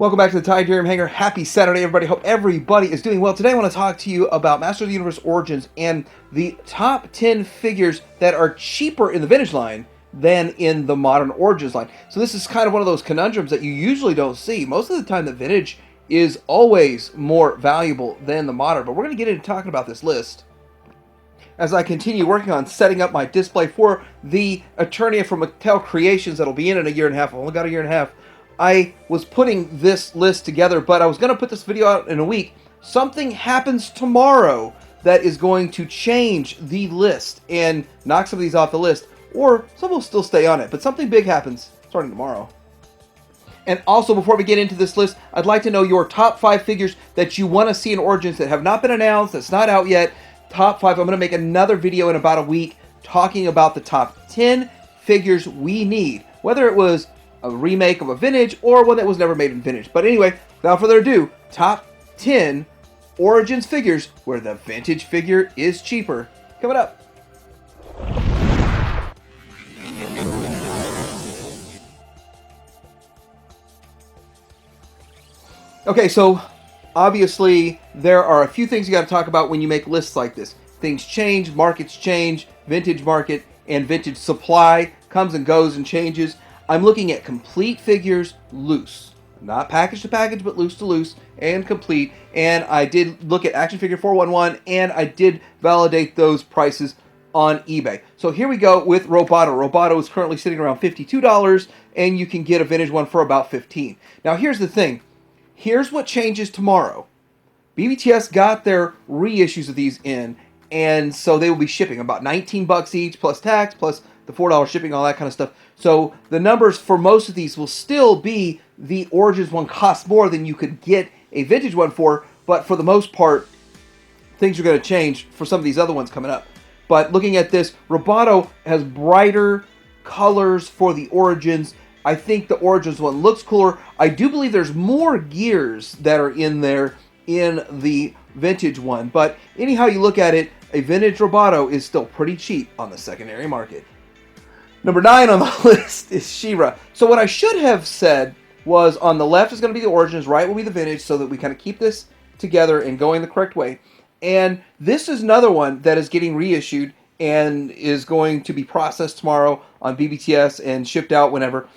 Welcome back to the Tidarium Hangar. Happy Saturday, everybody. Hope everybody is doing well. Today I want to talk to you about Masters of the Universe Origins and the top 10 figures that are cheaper in the Vintage line than in the Modern Origins line. So this is kind of one of those conundrums that you usually don't see. Most of the time the Vintage is always more valuable than the Modern, but we're going to get into talking about this list as I continue working on setting up my display for the Eternia from Mattel Creations that'll be in a year and a half. I've only got a year and a half. I was putting this list together, but I was going to put this video out in a week. Something happens tomorrow that is going to change the list and knock some of these off the list, or some will still stay on it, but something big happens starting tomorrow. And also, before we get into this list, I'd like to know your top 5 figures that you want to see in Origins that have not been announced, that's not out yet. Top 5. I'm going to make another video in about a week talking about the top 10 figures we need, whether it was a remake of a Vintage or one that was never made in Vintage. But anyway, without further ado, top 10 Origins figures where the Vintage figure is cheaper. Coming up. Okay, so obviously there are a few things you got to talk about when you make lists like this. Things change, markets change, Vintage market and Vintage supply comes and goes and changes. I'm looking at complete figures loose. Not package to package, but loose to loose and complete. And I did look at Action Figure 411 and I did validate those prices on eBay. So here we go with Roboto. Roboto is currently sitting around $52 and you can get a Vintage one for about $15. Now here's the thing. Here's what changes tomorrow. BBTS got their reissues of these in, and so they will be shipping about $19 each plus tax plus the $4 shipping, all that kind of stuff. So the numbers for most of these will still be the Origins one costs more than you could get a Vintage one for, but for the most part, things are going to change for some of these other ones coming up. But looking at this, Roboto has brighter colors for the Origins. I think the Origins one looks cooler. I do believe there's more gears that are in there in the Vintage one. But anyhow you look at it, a Vintage Roboto is still pretty cheap on the secondary market. Number 9 on the list is Shira. So what I should have said was on the left is going to be the Origins, right will be the Vintage, so that we kind of keep this together and going the correct way. And this is another one that is getting reissued and is going to be processed tomorrow on BBTS and shipped out whenever.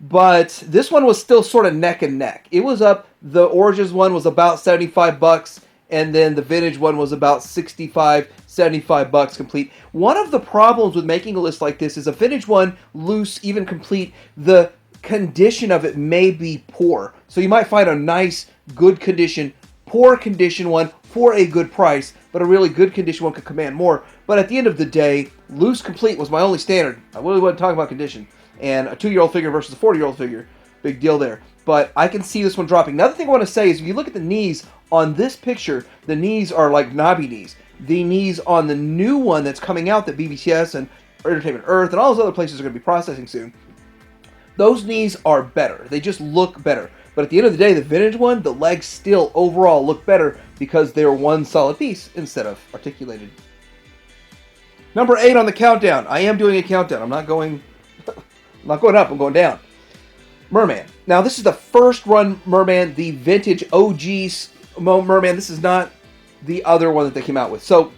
But this one was still sort of neck and neck. It was up, the Origins one was about $75, and then the Vintage one was about $65, $75 complete. One of the problems with making a list like this is a Vintage one, loose, even complete, the condition of it may be poor. So you might find a nice, good condition, poor condition one for a good price, but a really good condition one could command more. But at the end of the day, loose complete was my only standard. I really wasn't talking about condition. And a 2-year-old figure versus a 40-year-old figure, big deal there. But I can see this one dropping. Another thing I want to say is if you look at the knees on this picture, the knees are like knobby knees. The knees on the new one that's coming out that BBTS and Entertainment Earth and all those other places are going to be processing soon, those knees are better. They just look better. But at the end of the day, the Vintage one, the legs still overall look better because they're one solid piece instead of articulated. Number 8 on the countdown. I am doing a countdown. I'm not going up, I'm going down. Merman. Now, this is the first run Merman, the Vintage OG Merman. This is not the other one that they came out with. So,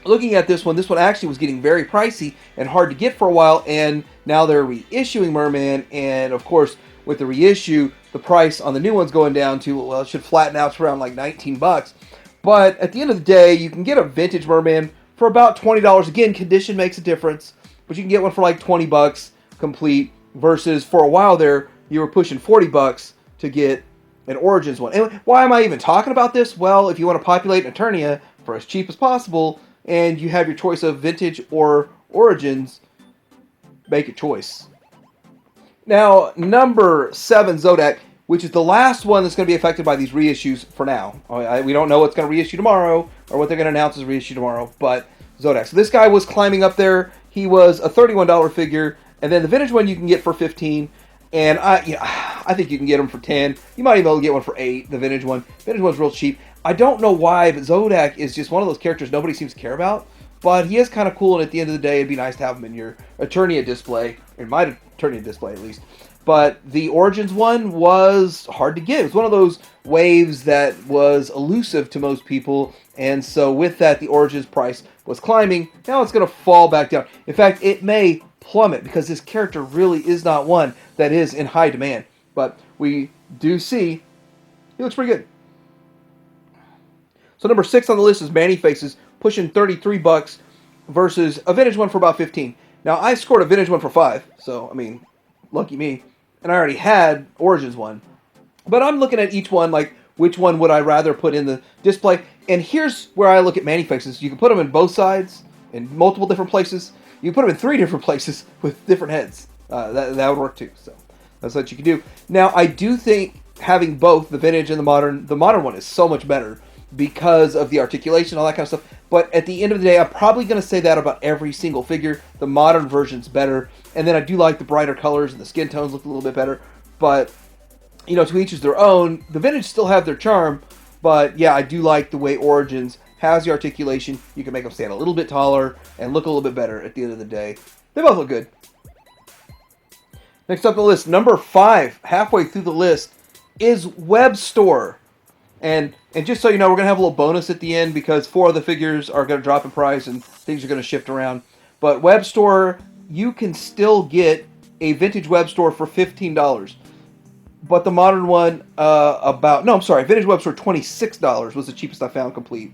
looking at this one actually was getting very pricey and hard to get for a while, and now they're reissuing Merman, and of course, with the reissue, the price on the new one's going down to, well, it should flatten out to around like $19. But at the end of the day, you can get a Vintage Merman for about $20. Again, condition makes a difference, but you can get one for like $20 complete, versus for a while there, you were pushing $40 to get an Origins one. And why am I even talking about this? Well, if you want to populate an Eternia for as cheap as possible, and you have your choice of Vintage or Origins, make a choice. Now, number 7, Zodak, which is the last one that's going to be affected by these reissues for now. We don't know what's going to reissue tomorrow, or what they're going to announce as reissue tomorrow, but Zodak. So this guy was climbing up there. He was a $31 figure, and then the Vintage one you can get for $15, and I think you can get them for $10. You might even be able to get one for $8, the Vintage one. Vintage one's real cheap. I don't know why, but Zodak is just one of those characters nobody seems to care about. but he is kind of cool, and at the end of the day, it'd be nice to have him in your Eternia display, in my Eternia display at least. But the Origins one was hard to get. It was one of those waves that was elusive to most people, and so with that, the Origins price was climbing. Now it's going to fall back down. In fact, it may plummet because this character really is not one that is in high demand. But we do see he looks pretty good. So number 6 on the list is Manny Faces, pushing $33 versus a vintage one for about 15. Now I scored a vintage one for 5, so I mean, lucky me. And I already had Origins one. But I'm looking at each one like, which one would I rather put in the display? And here's where I look at Manny Faces. You can put them in both sides, in multiple different places. You can put them in 3 different places with different heads. That would work too. So that's what you can do. Now, I do think having both the vintage and the modern one is so much better because of the articulation, all that kind of stuff. But at the end of the day, I'm probably going to say that about every single figure. The modern version's better. And then I do like the brighter colors and the skin tones look a little bit better. But, you know, to each is their own. The vintage still have their charm. But, yeah, I do like the way Origins has the articulation. You can make them stand a little bit taller and look a little bit better at the end of the day. They both look good. Next up on the list, number 5, halfway through the list, is Web Store. And just so you know, we're going to have a little bonus at the end because 4 of the figures are going to drop in price and things are going to shift around. But Web Store, you can still get a vintage Web Store for $15. But the modern one, vintage Web Store, $26 was the cheapest I found complete.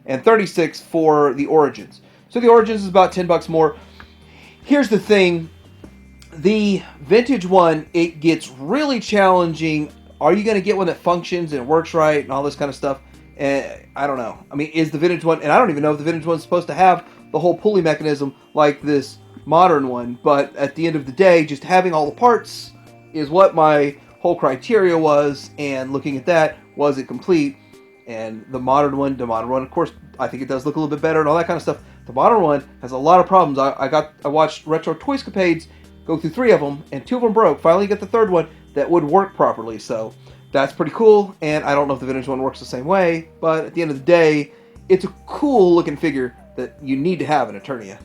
And $36 for the Origins. So the Origins is about $10 more. Here's the thing. The vintage one, it gets really challenging. Are you going to get one that functions and works right and all this kind of stuff? I don't know. I mean, is the vintage one, and I don't even know if the vintage one's supposed to have the whole pulley mechanism like this modern one. But at the end of the day, just having all the parts is what my whole criteria was. And looking at that, was it complete? And the modern one, of course, I think it does look a little bit better and all that kind of stuff. The modern one has a lot of problems. I watched Retro Toyscapades go through 3 of them, and 2 of them broke. Finally got the 3rd one that would work properly, so that's pretty cool. And I don't know if the vintage one works the same way, but at the end of the day, it's a cool looking figure that you need to have in Eternia.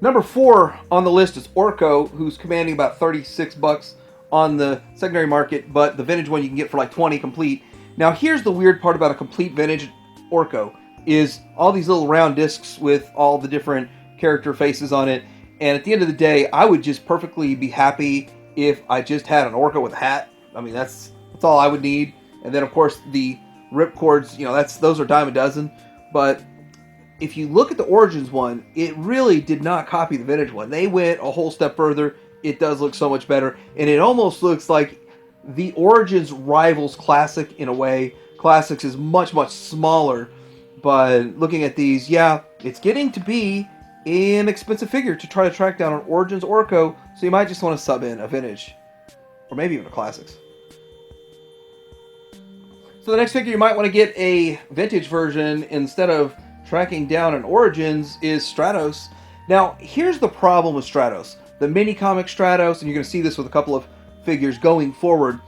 Number 4 on the list is Orco, who's commanding about $36 on the secondary market, but the vintage one you can get for like 20 complete. Now here's the weird part about a complete vintage Orco, is all these little round discs with all the different character faces on it. And at the end of the day, I would just perfectly be happy if I just had an Orco with a hat. I mean, that's all I would need. And then, of course, the ripcords, those are dime a dozen. But if you look at the Origins one, it really did not copy the vintage one. They went a whole step further. It does look so much better. And it almost looks like the Origins rivals Classic in a way. Classics is much, much smaller. But looking at these, yeah, it's getting to be an expensive figure to try to track down an Origins Orco, so you might just want to sub in a vintage, or maybe even a Classics. So the next figure you might want to get a vintage version instead of tracking down an Origins is Stratos. Now, here's the problem with Stratos. The mini comic Stratos, and you're going to see this with a couple of figures going forward,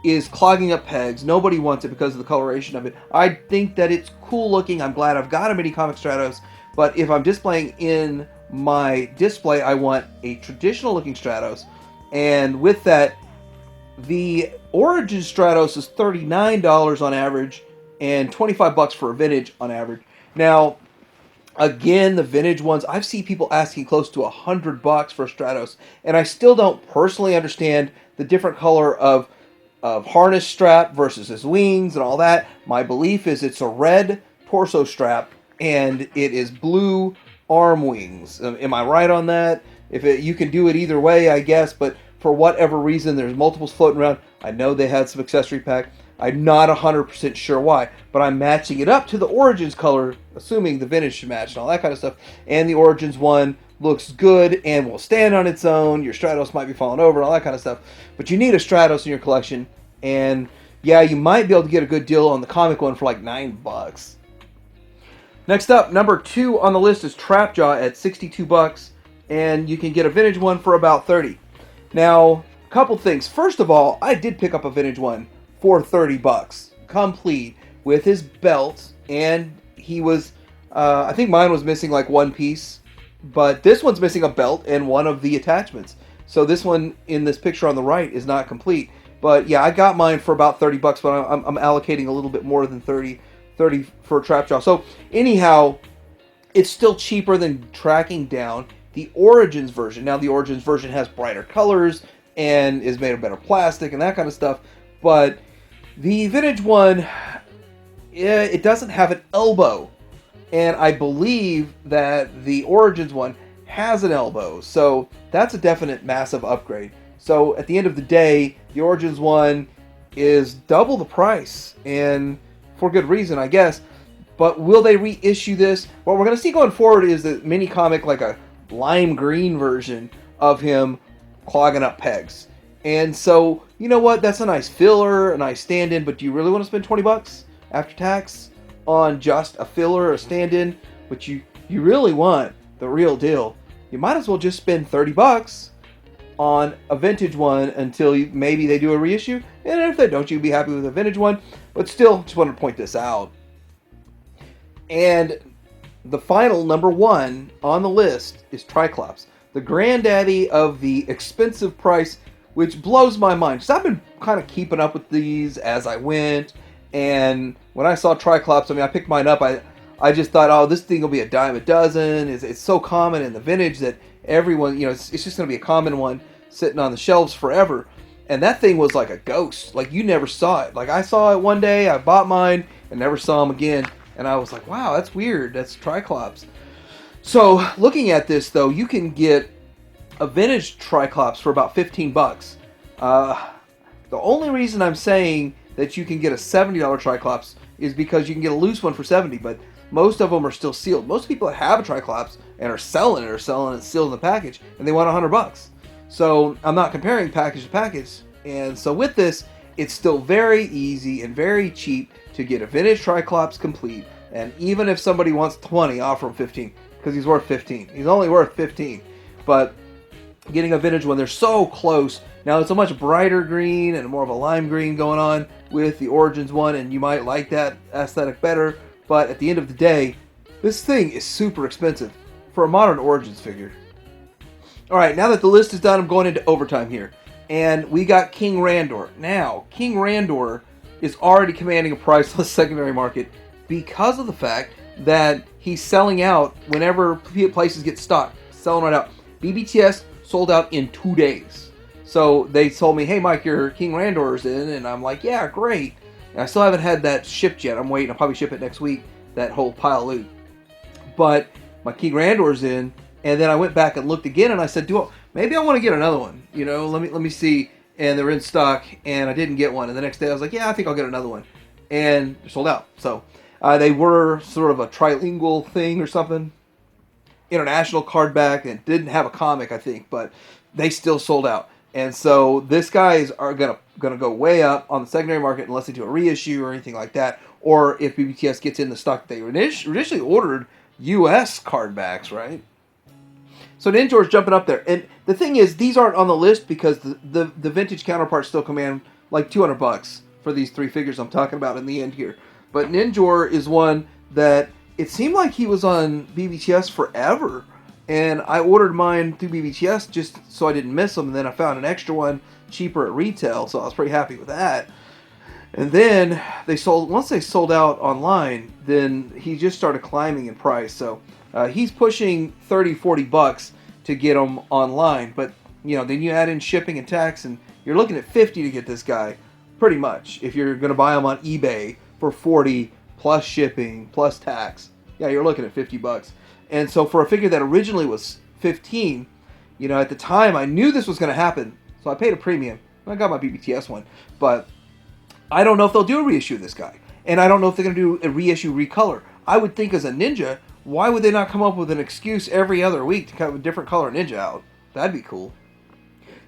is clogging up pegs. Nobody wants it because of the coloration of it. I think that it's cool looking. I'm glad I've got a mini comic Stratos. But if I'm displaying in my display, I want a traditional looking Stratos. And with that, the Origin Stratos is $39 on average and $25 for a vintage on average. Now, again, the vintage ones, I've seen people asking close to $100 for a Stratos. And I still don't personally understand the different color of harness strap versus his wings and all that. My belief is it's a red torso strap and it is blue arm wings. Am I right on that? You can do it either way, I guess, but for whatever reason, there's multiples floating around. I know they had some accessory pack. I'm not 100% sure why, but I'm matching it up to the Origins color, assuming the vintage should match and all that kind of stuff. And the Origins one looks good and will stand on its own. Your Stratos might be falling over and all that kind of stuff, but you need a Stratos in your collection. And yeah, you might be able to get a good deal on the comic one for like $9. Next up, number 2 on the list is Trapjaw at $62, and you can get a vintage one for about $30. Now, a couple things. First of all, I did pick up a vintage one for $30, complete with his belt, and he was I think mine was missing like one piece, but this one's missing a belt and one of the attachments. So this one in this picture on the right is not complete. But yeah, I got mine for about $30, but I'm allocating a little bit more than 30 for Trapjaw. So anyhow, it's still cheaper than tracking down the Origins version. Now the Origins version has brighter colors and is made of better plastic and that kind of stuff. But the vintage one, it doesn't have an elbow. And I believe that the Origins one has an elbow. So that's a definite massive upgrade. So at the end of the day, the Origins one is double the price. And for good reason, I guess. But will they reissue this? What we're going to see going forward is the mini comic, like a lime green version of him clogging up pegs. And so, you know what? That's a nice filler, a nice stand-in. But do you really want to spend $20 after tax on just a filler or a stand-in? But you really want the real deal. You might as well just spend $30 on a vintage one until maybe they do a reissue. And if they don't, you'd be happy with a vintage one. But still, just wanted to point this out. And the final number one on the list is Triclops, the granddaddy of the expensive price, which blows my mind. Because I've been kind of keeping up with these as I went. And when I saw Triclops, I mean, I picked mine up. I just thought, oh, this thing will be a dime a dozen. It's so common in the vintage that everyone, you know, it's just going to be a common one sitting on the shelves forever. And that thing was like a ghost. Like, you never saw it. Like, I saw it one day, I bought mine, and never saw him again. And I was like, wow, that's weird. That's Triclops. So, looking at this, though, you can get a vintage Triclops for about $15. The only reason I'm saying that you can get a $70 Triclops is because you can get a loose one for $70, but most of them are still sealed. Most people that have a Triclops and are selling it sealed in the package, and they want $100. So I'm not comparing package to package. And so with this, it's still very easy and very cheap to get a vintage Triclops complete. And even if somebody wants 20, offer him 15, because he's worth 15. He's only worth 15. But getting a vintage one, they're so close. Now it's a much brighter green and more of a lime green going on with the Origins one, and you might like that aesthetic better. But at the end of the day, this thing is super expensive for a modern Origins figure. Alright, now that the list is done, I'm going into overtime here. And we got King Randor. Now, King Randor is already commanding a price on the secondary market because of the fact that he's selling out whenever places get stocked. Selling right out. BBTS sold out in 2 days. So they told me, hey Mike, your King Randor's in. And I'm like, yeah, great. And I still haven't had that shipped yet. I'm waiting. I'll probably ship it next week, that whole pile of loot. But my King Randor's in. And then I went back and looked again, and I said, maybe I want to get another one. You know, let me see. And they're in stock, and I didn't get one. And the next day I was like, yeah, I think I'll get another one. And they're sold out. So they were sort of a trilingual thing or something. International card back, and didn't have a comic, I think, but they still sold out. And so this guys are gonna go way up on the secondary market unless they do a reissue or anything like that, or if BBTS gets in the stock that they initially ordered U.S. card backs, right? So Ninjor's jumping up there, and the thing is, these aren't on the list because the vintage counterparts still command like $200 for these three figures I'm talking about in the end here. But Ninjor is one that it seemed like he was on BBTS forever. And I ordered mine through BBTS just so I didn't miss them. And then I found an extra one cheaper at retail, so I was pretty happy with that. And then once they sold out online, then he just started climbing in price. So he's pushing $30-$40 to get them online. But you know, then you add in shipping and tax, and you're looking at $50 to get this guy, pretty much. If you're going to buy them on eBay for $40 plus shipping plus tax, yeah, you're looking at $50. And so for a figure that originally was $15, you know, at the time I knew this was going to happen, so I paid a premium. I got my BBTS one, but I don't know if they'll do a reissue of this guy, and I don't know if they're going to do a reissue recolor. I would think as a Ninja, why would they not come up with an excuse every other week to have a different color Ninja out? That'd be cool.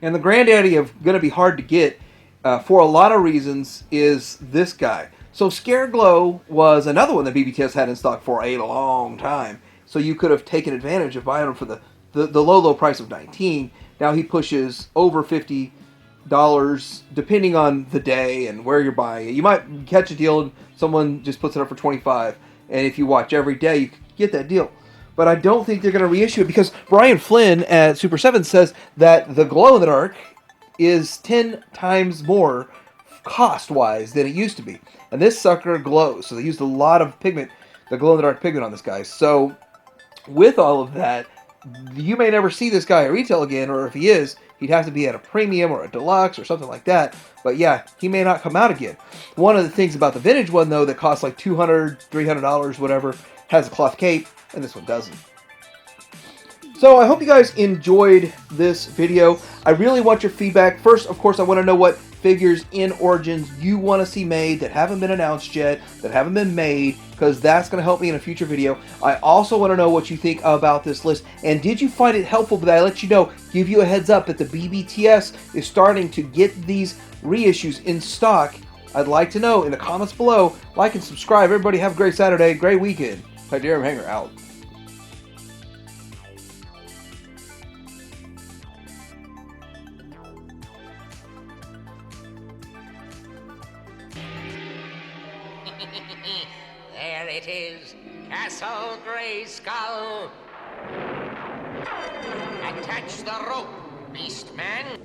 And the granddaddy of going to be hard to get for a lot of reasons is this guy. So Scareglow was another one that BBTS had in stock for a long time. So you could have taken advantage of buying them for the low price of $19. Now he pushes over $50 depending on the day and where you're buying it. You might catch a deal and someone just puts it up for $25. And if you watch every day, you get that deal. But I don't think they're going to reissue it because Brian Flynn at Super 7 says that the glow in the dark is 10 times more cost-wise than it used to be. And this sucker glows, so they used a lot of pigment, the glow-in-the-dark pigment on this guy. So with all of that, you may never see this guy at retail again, or if he is, he'd have to be at a premium or a deluxe or something like that. But yeah, he may not come out again. One of the things about the vintage one, though, that costs like $200, $300, whatever, has a cloth cape, and this one doesn't. So I hope you guys enjoyed this video. I really want your feedback. First, of course, I want to know what figures in Origins you want to see made that haven't been announced yet, that haven't been made, because that's going to help me in a future video. I also want to know what you think about this list, and did you find it helpful that I let you know, give you a heads up that the BBTS is starting to get these reissues in stock? I'd like to know in the comments below. Like and subscribe. Everybody have a great Saturday, great weekend. Tydarium Hanger out. There it is, Castle Grayskull. Attach the rope, beast man.